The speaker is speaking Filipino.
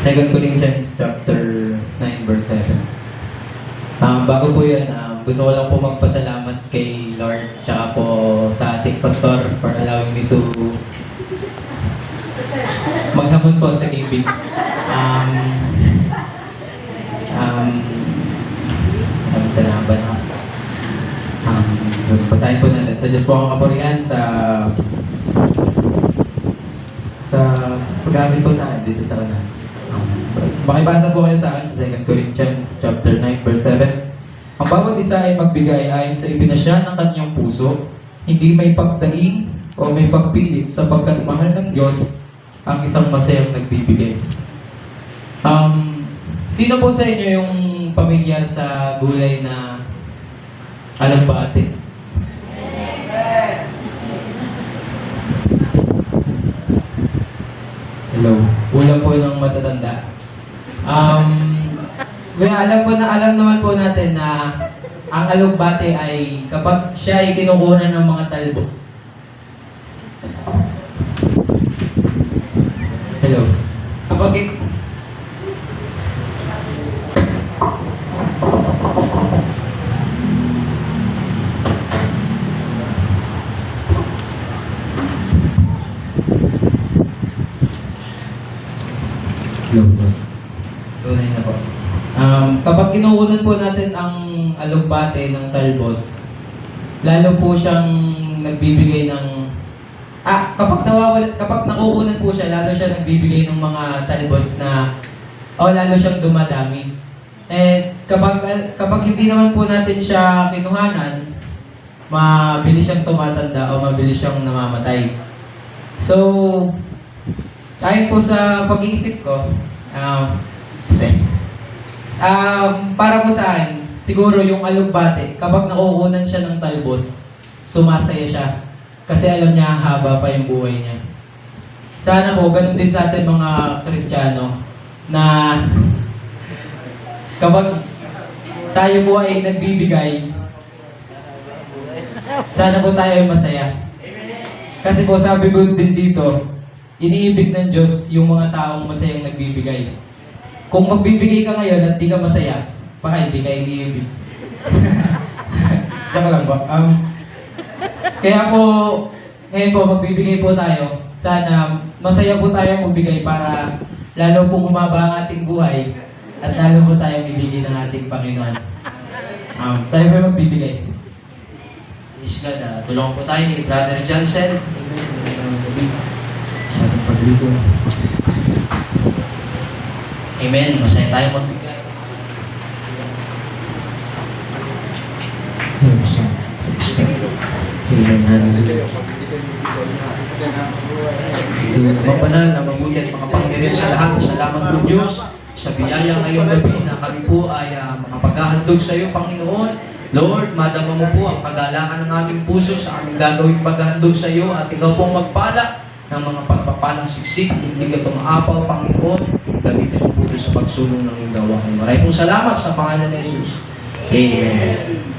2 Corinthians chapter 9 verse 7. Bago po yun, gusto ko lang po magpasalamat kay Lord tsaka po sa ating pastor for allowing me to maghamon po sa giving. So, pasahin po natin. Sa Diyos po ang kapurihan sa pag-amin po sa akin dito sa kanan. Makibasa po kayo sa akin sa 2 Corinthians chapter 9 verse 7. Ang bawat isa ay magbigay ayon sa ipinasya ng kanyang puso, hindi may pagdaing o may pagpilit sapagkat mahal ng Diyos ang isang masayang nagbibigay. Sino po sa inyo yung pamilyar sa gulay na alugbate? Hello. Ulam po ng matatanda. Alam naman po natin na ang alugbate ay kapag siya ay kinukunan ng mga talbo. Hello. Tunay na po. Kapag kinukunan po natin ang alugbate ng talbos, lalo po siyang nagbibigay ng kapag nakukunan po siya, lalo siya nagbibigay ng mga talbos na lalo siyang dumadami. Kapag hindi naman po natin siya kinuhanan, mabilis siyang tumatanda o mabilis siyang namamatay. So, ayon po sa pag-iisip ko, para po sa akin, siguro yung alugbate, kapag nakukunan siya ng talbos, sumasaya siya. Kasi alam niya haba pa yung buhay niya. Sana po, ganun din sa atin mga Kristiyano, na kapag tayo po ay nagbibigay, sana po tayo ay masaya. Kasi po sabi po din dito, iniibig ng Diyos yung mga taong masayang nagbibigay. Kung magbibigay ka ngayon at di ka masaya, baka hindi ka iniibig. Tsaka lang po. Kaya po, ngayon po, magbibigay po tayo. Sana masaya po tayo magbigay para lalo pong humaba ang ating buhay at lalo po tayong ibigay ng ating Panginoon. Tayo po magbibigay. Praise God. Tulungan po tayo ni Brother Johnson. Amen. Masaya tayo magbigay. Mabanal na mabuti at makapangyarihan sa lahat. Salamat po Diyos sa biyaya ngayong gabi na kami po ay makapaghahandog sa iyo, Panginoon. Lord, madama mo po ang kagalakan ng aming puso sa aming gagawing paghahandog sa iyo at ikaw pong magpala ng mga pagpapalang siksik, hindi ka tumaapaw, Panginoon, gamitin mo po sa pagsulong ng iyong gawain. Maraming salamat sa pangalan ni Jesus. Amen.